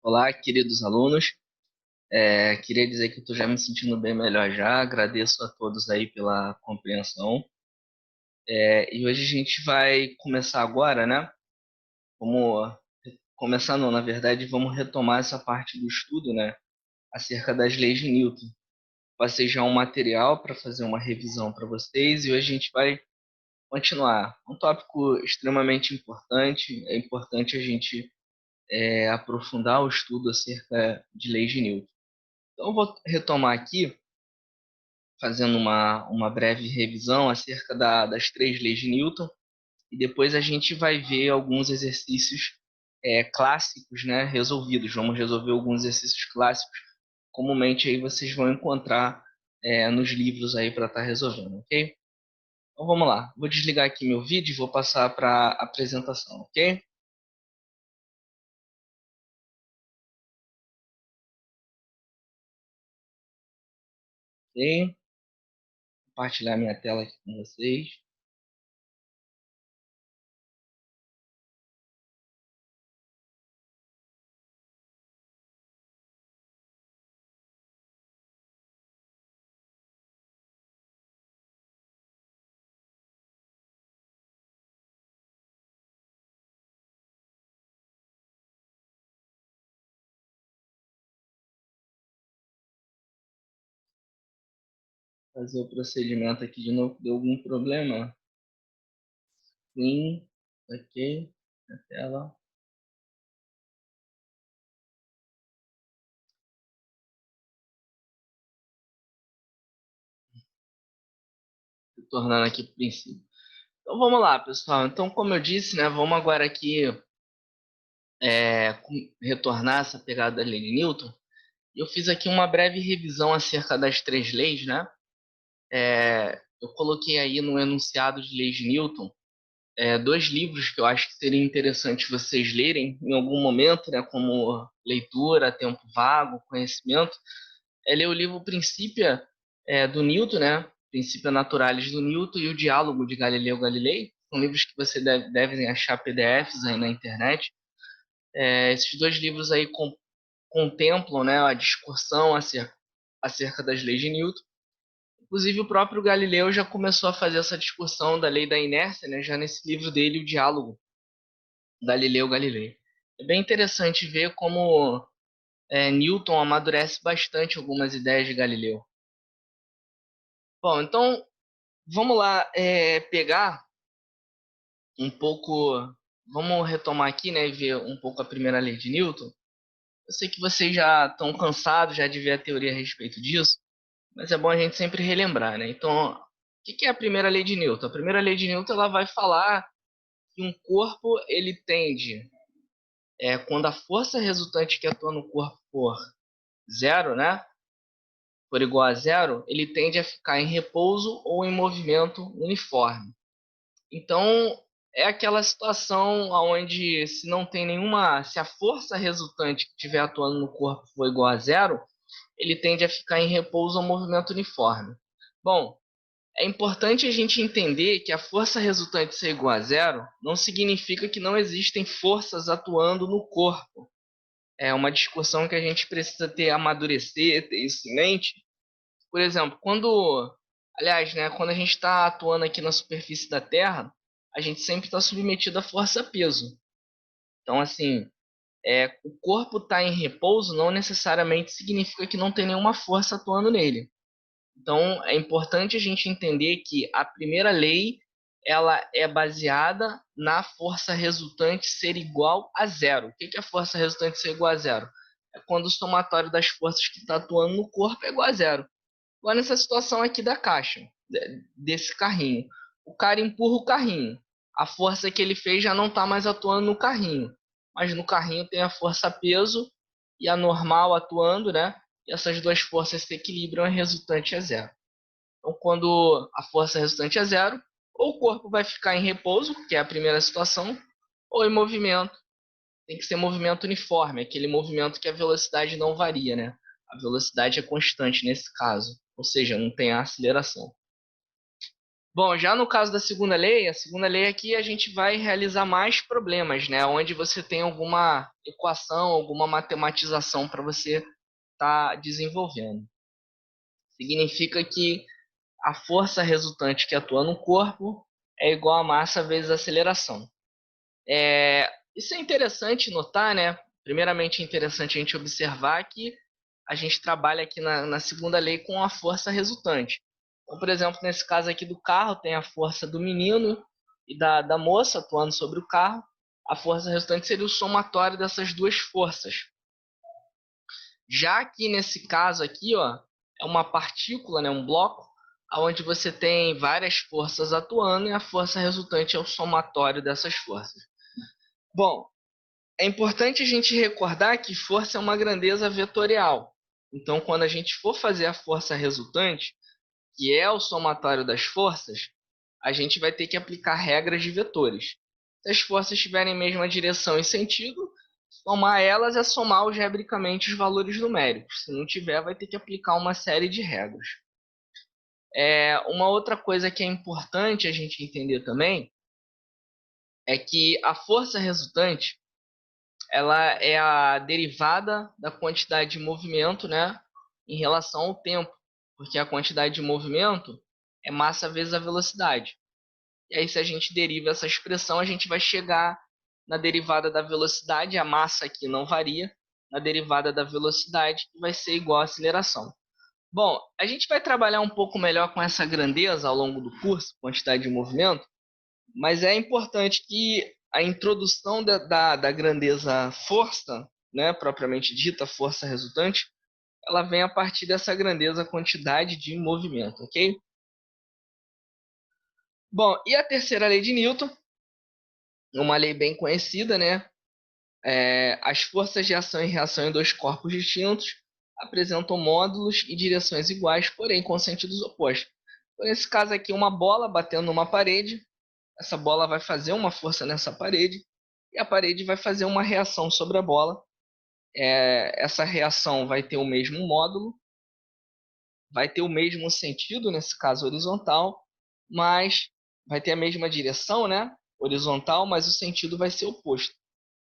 Olá, queridos alunos. Queria dizer que eu estou já me sentindo bem melhor já. Agradeço a todos aí pela compreensão. E hoje a gente vai começar agora, né? Vamos começar, não, na verdade, vamos retomar essa parte do estudo, né? Acerca das leis de Newton. Passei já um material para fazer uma revisão para vocês e hoje a gente vai continuar. Um tópico extremamente importante. É importante a gente aprofundar o estudo acerca de leis de Newton. Então, eu vou retomar aqui fazendo uma breve revisão acerca das três leis de Newton e depois a gente vai ver alguns exercícios clássicos, né, resolvidos. Vamos resolver alguns exercícios clássicos, comumente aí vocês vão encontrar nos livros aí para estar resolvendo, ok? Então vamos lá. Vou desligar aqui meu vídeo e vou passar para a apresentação, ok? Ok. Compartilhar minha tela aqui com vocês. Fazer o procedimento aqui de novo. Deu algum problema? Sim. Ok. A tela. Tornando aqui para o princípio. Então vamos lá, pessoal. Então, como eu disse, né, vamos agora aqui retornar essa pegada da lei de Newton. Eu fiz aqui uma breve revisão acerca das três leis, né? Eu coloquei aí no enunciado de leis de Newton dois livros que eu acho que seria interessante vocês lerem em algum momento, né, como leitura, tempo vago, conhecimento. Ler o livro Princípio do Newton, né? Princípio Naturalis do Newton e o Diálogo de Galileu Galilei. São livros que você devem achar PDFs aí na internet. Esses dois livros aí contemplam, né, a discussão acerca das leis de Newton. Inclusive, o próprio Galileu já começou a fazer essa discussão da lei da inércia, né, já nesse livro dele, o Diálogo, Galileu Galilei. É bem interessante ver como Newton amadurece bastante algumas ideias de Galileu. Bom, então vamos lá pegar um pouco. Vamos retomar aqui, né, e ver um pouco a primeira lei de Newton. Eu sei que vocês já estão cansados já de ver a teoria a respeito disso, mas é bom a gente sempre relembrar, né? Então, o que é a primeira lei de Newton? A primeira lei de Newton ela vai falar que um corpo ele tende, quando a força resultante que atua no corpo for zero, né? For igual a zero, ele tende a ficar em repouso ou em movimento uniforme. Então, é aquela situação onde se a força resultante que estiver atuando no corpo for igual a zero, ele tende a ficar em repouso ou movimento uniforme. Bom, é importante a gente entender que a força resultante ser igual a zero não significa que não existem forças atuando no corpo. É uma discussão que a gente precisa amadurecer, ter isso em mente. Por exemplo, aliás, né, quando a gente está atuando aqui na superfície da Terra, a gente sempre está submetido à força-peso. Então, assim, o corpo estar em repouso não necessariamente significa que não tem nenhuma força atuando nele. Então, é importante a gente entender que a primeira lei ela é baseada na força resultante ser igual a zero. O que é a força resultante ser igual a zero? É quando o somatório das forças que está atuando no corpo é igual a zero. Agora, nessa situação aqui da caixa, desse carrinho. O cara empurra o carrinho. A força que ele fez já não está mais atuando no carrinho. Mas no carrinho tem a força peso e a normal atuando, né? E essas duas forças se equilibram e a resultante é zero. Então, quando a força resultante é zero, ou o corpo vai ficar em repouso, que é a primeira situação, ou em movimento. Tem que ser movimento uniforme, aquele movimento que a velocidade não varia, né? A velocidade é constante nesse caso, ou seja, não tem a aceleração. Bom, já no caso da segunda lei, a segunda lei aqui a gente vai realizar mais problemas, né? Onde você tem alguma equação, alguma matematização para você estar desenvolvendo. Significa que a força resultante que atua no corpo é igual a massa vezes a aceleração. Isso é interessante notar, né? Primeiramente, é interessante a gente observar que a gente trabalha aqui na segunda lei com a força resultante. Então, por exemplo, nesse caso aqui do carro, tem a força do menino e da moça atuando sobre o carro. A força resultante seria o somatório dessas duas forças. Já que nesse caso aqui, ó, é uma partícula, né, um bloco, onde você tem várias forças atuando e a força resultante é o somatório dessas forças. Bom, é importante a gente recordar que força é uma grandeza vetorial. Então, quando a gente for fazer a força resultante, que é o somatório das forças, a gente vai ter que aplicar regras de vetores. Se as forças tiverem a mesma direção e sentido, somar elas é somar algebricamente os valores numéricos. Se não tiver, vai ter que aplicar uma série de regras. Uma outra coisa que é importante a gente entender também é que a força resultante ela é a derivada da quantidade de movimento, né, em relação ao tempo, porque a quantidade de movimento é massa vezes a velocidade. E aí, se a gente deriva essa expressão, a gente vai chegar na derivada da velocidade, a massa aqui não varia, na derivada da velocidade, que vai ser igual à aceleração. Bom, a gente vai trabalhar um pouco melhor com essa grandeza ao longo do curso, quantidade de movimento, mas é importante que a introdução da grandeza força, né, propriamente dita, força resultante, ela vem a partir dessa grandeza quantidade de movimento, ok? Bom, e a terceira lei de Newton, uma lei bem conhecida, né? As forças de ação e reação em dois corpos distintos apresentam módulos e direções iguais, porém com sentidos opostos. Então, nesse caso aqui, uma bola batendo numa parede, essa bola vai fazer uma força nessa parede e a parede vai fazer uma reação sobre a bola. Essa reação vai ter o mesmo módulo, vai ter o mesmo sentido, nesse caso horizontal, mas vai ter a mesma direção, né? Horizontal, mas o sentido vai ser oposto.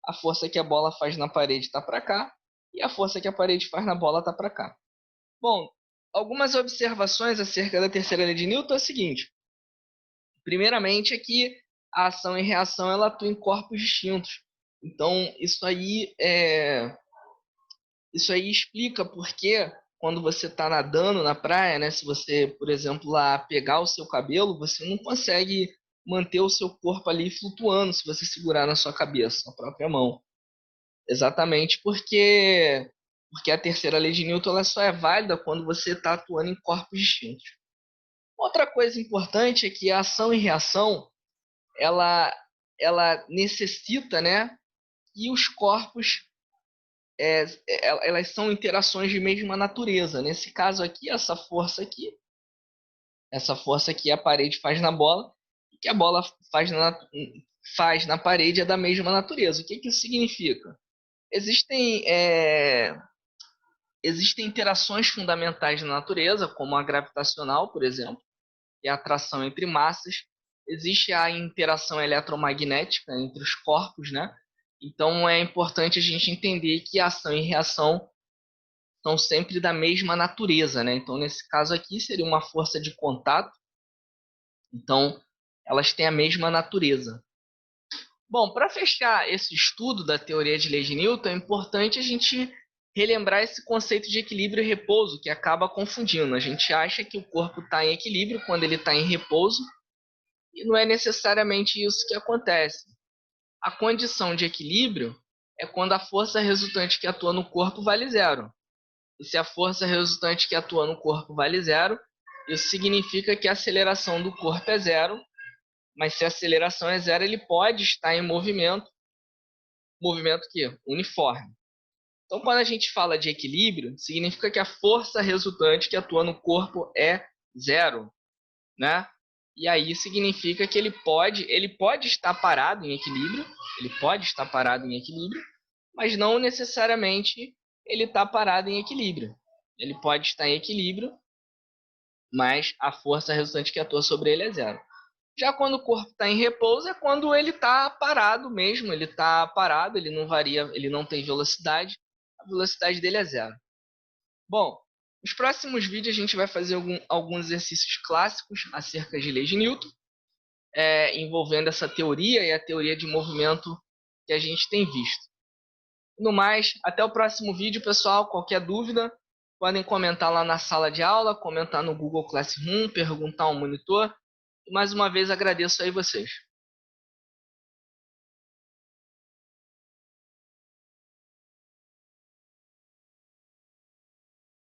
A força que a bola faz na parede está para cá e a força que a parede faz na bola está para cá. Bom, algumas observações acerca da terceira lei de Newton é o seguinte. Primeiramente é que a ação e reação ela atua em corpos distintos. Então, isso aí explica porque quando você está nadando na praia, né, se você, por exemplo, lá pegar o seu cabelo, você não consegue manter o seu corpo ali flutuando se você segurar na sua cabeça, na própria mão. Exatamente porque a terceira lei de Newton ela só é válida quando você está atuando em corpos distintos. Outra coisa importante é que a ação e reação ela, ela necessita, né, que os corpos elas são interações de mesma natureza. Nesse caso aqui, essa força que a parede faz na bola, e que a bola faz na parede é da mesma natureza. O que isso significa? Existem, é, existem interações fundamentais na natureza, como a gravitacional, por exemplo, e a atração entre massas. Existe a interação eletromagnética entre os corpos, né? Então é importante a gente entender que ação e reação são sempre da mesma natureza, né? Então, nesse caso aqui, seria uma força de contato. Então, elas têm a mesma natureza. Bom, para fechar esse estudo da teoria de leis de Newton, é importante a gente relembrar esse conceito de equilíbrio e repouso, que acaba confundindo. A gente acha que o corpo está em equilíbrio quando ele está em repouso, e não é necessariamente isso que acontece. A condição de equilíbrio é quando a força resultante que atua no corpo vale zero. E se a força resultante que atua no corpo vale zero, isso significa que a aceleração do corpo é zero, mas se a aceleração é zero, ele pode estar em movimento que uniforme. Então, quando a gente fala de equilíbrio, significa que a força resultante que atua no corpo é zero, né? E aí significa que ele pode estar parado em equilíbrio, ele pode estar parado em equilíbrio, mas não necessariamente ele está parado em equilíbrio. Ele pode estar em equilíbrio, mas a força resultante que atua sobre ele é zero. Já quando o corpo está em repouso é quando ele está parado mesmo, ele está parado, ele não varia, ele não tem velocidade, a velocidade dele é zero. Bom, nos próximos vídeos a gente vai fazer alguns exercícios clássicos acerca de leis de Newton, envolvendo essa teoria e a teoria de movimento que a gente tem visto. No mais, até o próximo vídeo, pessoal. Qualquer dúvida, podem comentar lá na sala de aula, comentar no Google Classroom, perguntar ao monitor. E mais uma vez agradeço aí vocês.